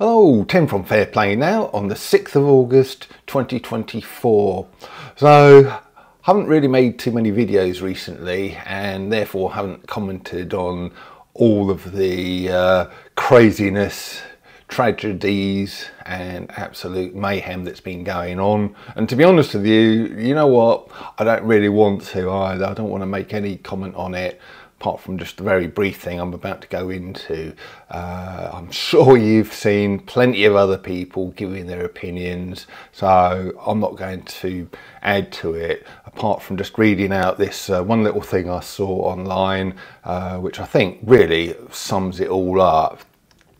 Hello, Tim from Fair Play now on the 6th of August 2024. So, haven't really made too many videos recently and therefore haven't commented on all of the craziness, tragedies and absolute mayhem that's been going on. And to be honest with you, you know what? I don't really want to either. I don't want to make any comment on it, apart from just the very brief thing I'm about to go into. I'm sure you've seen plenty of other people giving their opinions, so I'm not going to add to it, apart from just reading out this one little thing I saw online, which I think really sums it all up.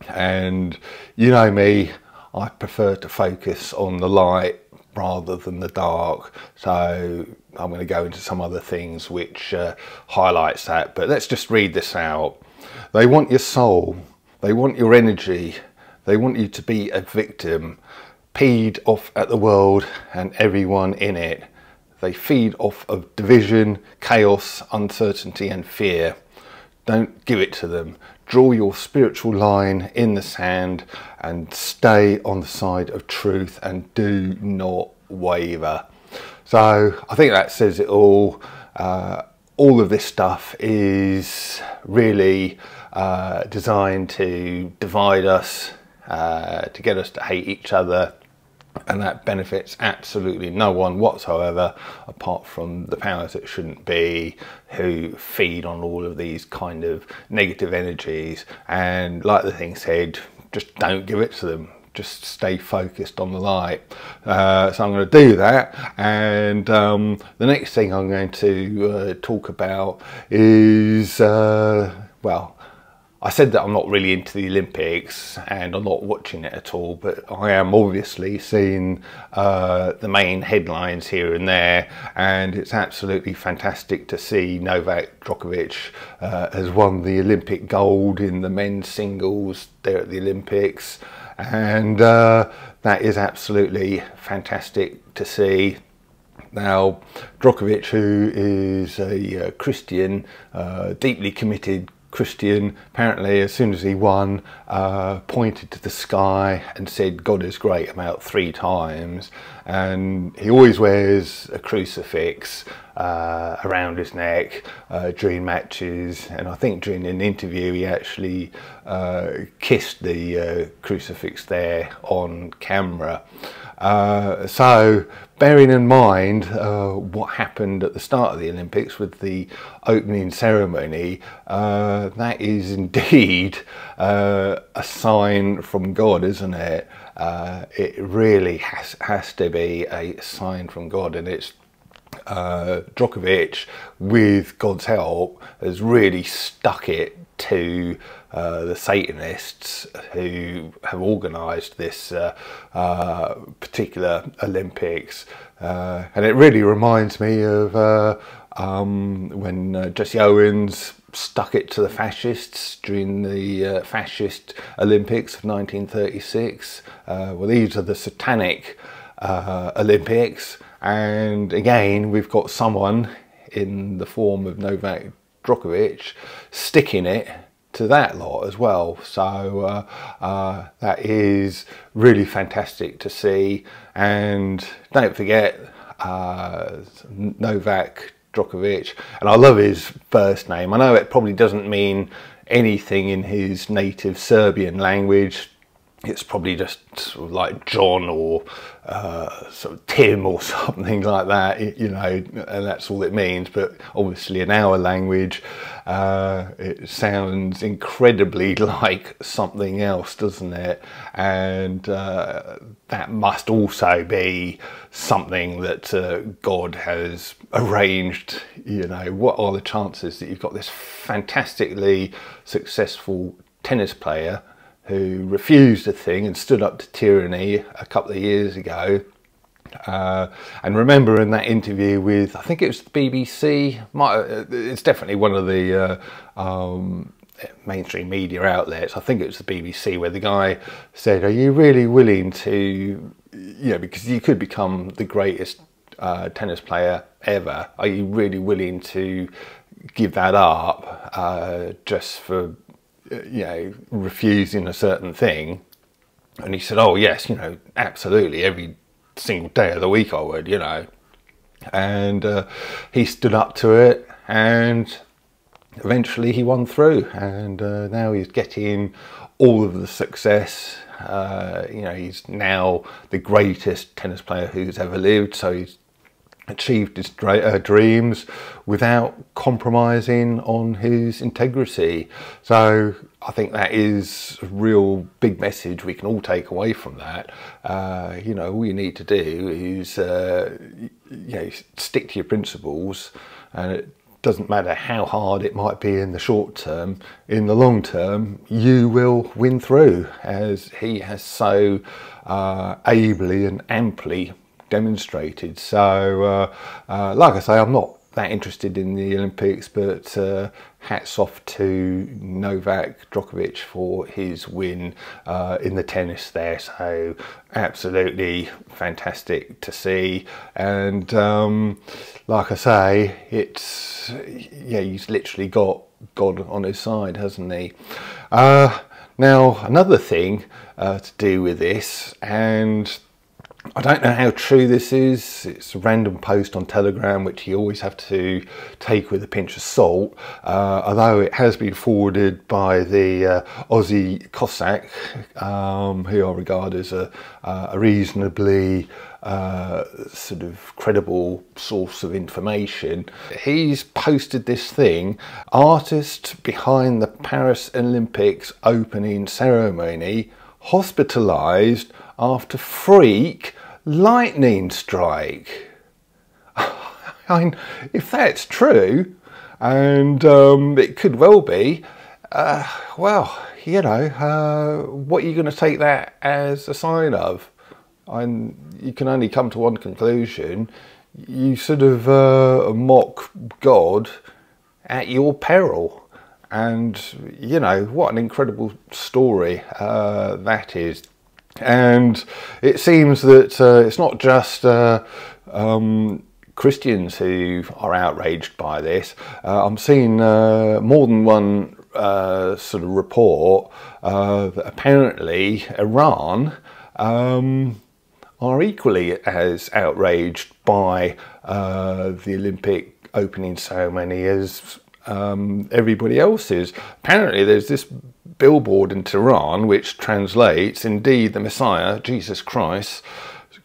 And you know me, I prefer to focus on the light rather than the dark, so I'm going to go into some other things which highlights that, but let's just read this out. They want your soul, they want your energy, they want you to be a victim, peed off at the world and everyone in it. They feed off of division, chaos, uncertainty and fear. Don't give it to them. Draw your spiritual line in the sand and stay on the side of truth and do not waver. So I think that says it all. All of this stuff is really designed to divide us, to get us to hate each other, and that benefits absolutely no one whatsoever, apart from the powers that shouldn't be, who feed on all of these kind of negative energies. And like the thing said, just don't give it to them, just stay focused on the light. So I'm going to do that, and the next thing I'm going to talk about is well, I said that I'm not really into the Olympics and I'm not watching it at all, but I am obviously seeing the main headlines here and there, and it's absolutely fantastic to see Novak Djokovic has won the Olympic gold in the men's singles there at the Olympics, and that is absolutely fantastic to see. Now, Djokovic, who is a Christian, deeply committed Christian, apparently as soon as he won, pointed to the sky and said God is great about 3 times, and he always wears a crucifix around his neck during matches, and I think during an interview he actually kissed the crucifix there on camera. So bearing in mind what happened at the start of the Olympics with the opening ceremony, that is indeed a sign from God, isn't it? It really has to be a sign from God, and it's Djokovic, with God's help, has really stuck it to the Satanists who have organised this particular Olympics, and it really reminds me of when Jesse Owens stuck it to the fascists during the fascist Olympics of 1936. Well, these are the satanic Olympics, and again we've got someone in the form of Novak Djokovic sticking it to that lot as well. So that is really fantastic to see. And don't forget Novak Djokovic, and I love his first name. I know it probably doesn't mean anything in his native Serbian language. It's probably just sort of like John or sort of Tim or something like that, you know, and that's all it means. But obviously in our language, it sounds incredibly like something else, doesn't it? And that must also be something that God has arranged. You know, what are the chances that you've got this fantastically successful tennis player who refused a thing and stood up to tyranny a couple of years ago? And remember in that interview with, I think it was the BBC, it's definitely one of the mainstream media outlets, I think it was the BBC, where the guy said, are you really willing to, you know, because you could become the greatest tennis player ever, are you really willing to give that up just for, you know, refusing a certain thing? And he said, oh yes, you know, absolutely, every single day of the week I would, you know. And he stood up to it, and eventually he won through, and now he's getting all of the success. You know, he's now the greatest tennis player who's ever lived, so he's achieved his dreams without compromising on his integrity. So I think that is a real big message we can all take away from that. You know, all you need to do is you know, stick to your principles, and it doesn't matter how hard it might be in the short term. In the long term, you will win through, as he has so ably and amply demonstrated. So like I say, I'm not that interested in the Olympics, but hats off to Novak Djokovic for his win in the tennis there. So absolutely fantastic to see. And like I say, it's, yeah, he's literally got God on his side, hasn't he? Now another thing to do with this, and I don't know how true this is, it's a random post on Telegram which you always have to take with a pinch of salt, although it has been forwarded by the Aussie Cossack, who I regard as a reasonably sort of credible source of information. He's posted this thing: artist behind the Paris Olympics opening ceremony hospitalised after freak lightning strike. I mean, if that's true, and it could well be, well, you know, what are you going to take that as a sign of? And you can only come to one conclusion: you sort of mock God at your peril. And, you know, what an incredible story that is. And it seems that it's not just Christians who are outraged by this. I'm seeing more than one sort of report that apparently Iran are equally as outraged by the Olympic opening ceremony as everybody else is. Apparently there's this billboard in Tehran which translates, indeed the Messiah, Jesus Christ,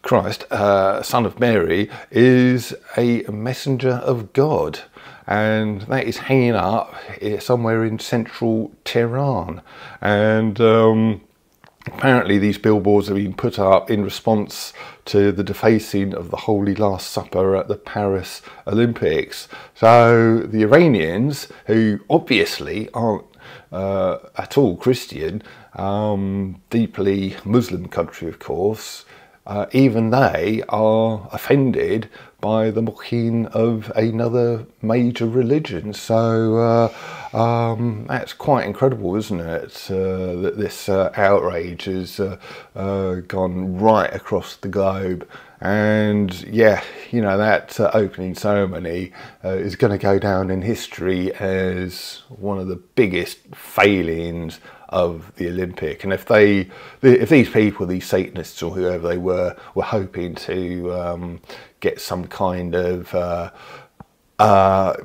son of Mary, is a messenger of God, and that is hanging up somewhere in central Tehran. And apparently these billboards have been put up in response to the defacing of the Holy Last Supper at the Paris Olympics. So the Iranians, who obviously aren't at all Christian, deeply Muslim country of course, even they are offended by the mocking of another major religion. So that's quite incredible, isn't it? That this outrage has gone right across the globe. And yeah, you know, that opening ceremony is going to go down in history as one of the biggest failings of the Olympic. And if these people, these Satanists or whoever they were hoping to get some kind of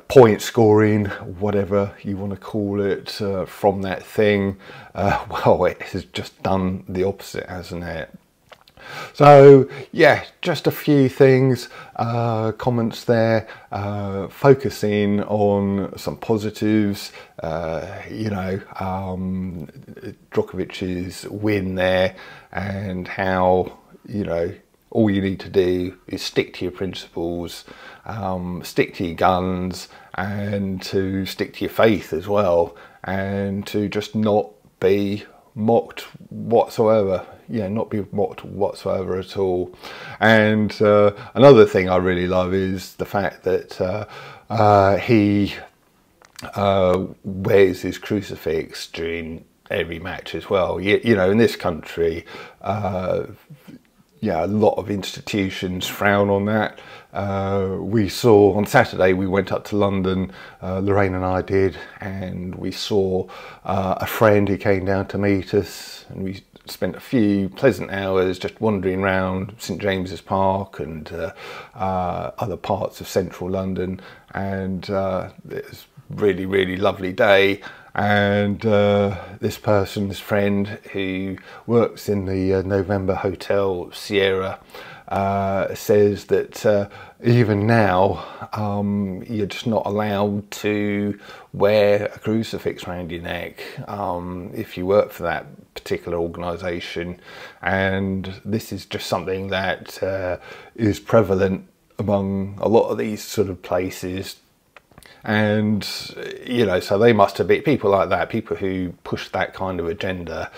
point scoring, whatever you want to call it, from that thing, well, it has just done the opposite, hasn't it? So yeah, just a few things, comments there, focusing on some positives, you know, Djokovic's win there, and how, you know, all you need to do is stick to your principles, stick to your guns, and to stick to your faith as well, and to just not be mocked whatsoever. Yeah, not be mocked whatsoever at all. And another thing I really love is the fact that he wears his crucifix during every match as well. You know, in this country, yeah, a lot of institutions frown on that. We saw on Saturday, we went up to London, Lorraine and I did, and we saw a friend who came down to meet us, and we spent a few pleasant hours just wandering around St James's Park and other parts of central London, and it was really lovely day. And this friend who works in the November Hotel Sierra says that even now you're just not allowed to wear a crucifix around your neck if you work for that particular organisation, and this is just something that is prevalent among a lot of these sort of places. And you know, so they must have been people like that, people who push that kind of agenda.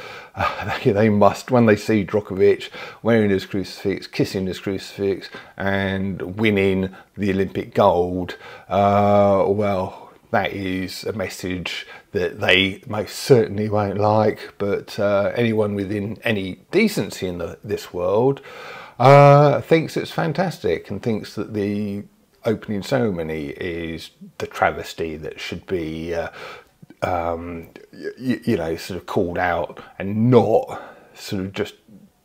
They must, when they see Djokovic wearing his crucifix, kissing his crucifix, and winning the Olympic gold, well, that is a message that they most certainly won't like. But anyone within any decency in this world thinks it's fantastic, and thinks that the opening ceremony is the travesty that should be you know, sort of called out, and not sort of just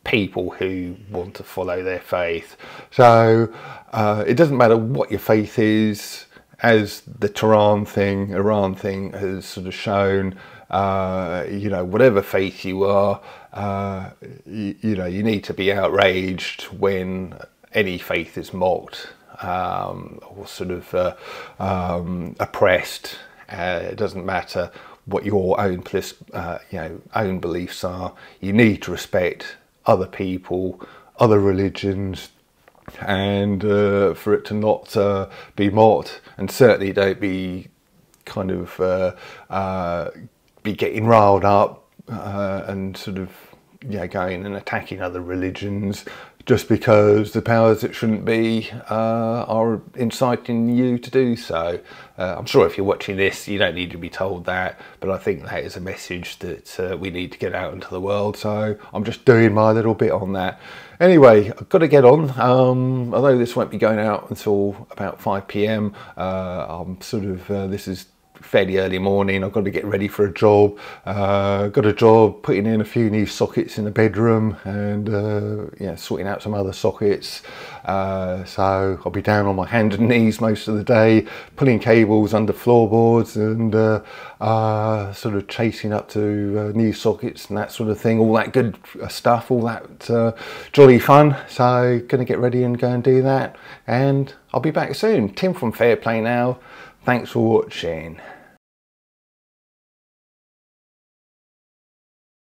people who want to follow their faith. So it doesn't matter what your faith is, as the Iran thing has sort of shown. You know, whatever faith you are, you know, you need to be outraged when any faith is mocked or sort of oppressed. It doesn't matter what your own you know, own beliefs are. You need to respect other people, other religions, and for it to not be mocked. And certainly don't be kind of be getting riled up and sort of, you know, going and attacking other religions just because the powers that shouldn't be are inciting you to do so. I'm sure if you're watching this, you don't need to be told that, but I think that is a message that we need to get out into the world. So I'm just doing my little bit on that. Anyway, I've got to get on. Although this won't be going out until about 5 PM, I'm sort of, this is fairly early morning. I've got to get ready for a job. Got a job putting in a few new sockets in the bedroom, and yeah, sorting out some other sockets. So I'll be down on my hands and knees most of the day, pulling cables under floorboards, and sort of chasing up to new sockets and that sort of thing. All that good stuff, all that jolly fun. So gonna get ready and go and do that, and I'll be back soon. Tim from Fair Play Now. Thanks for watching.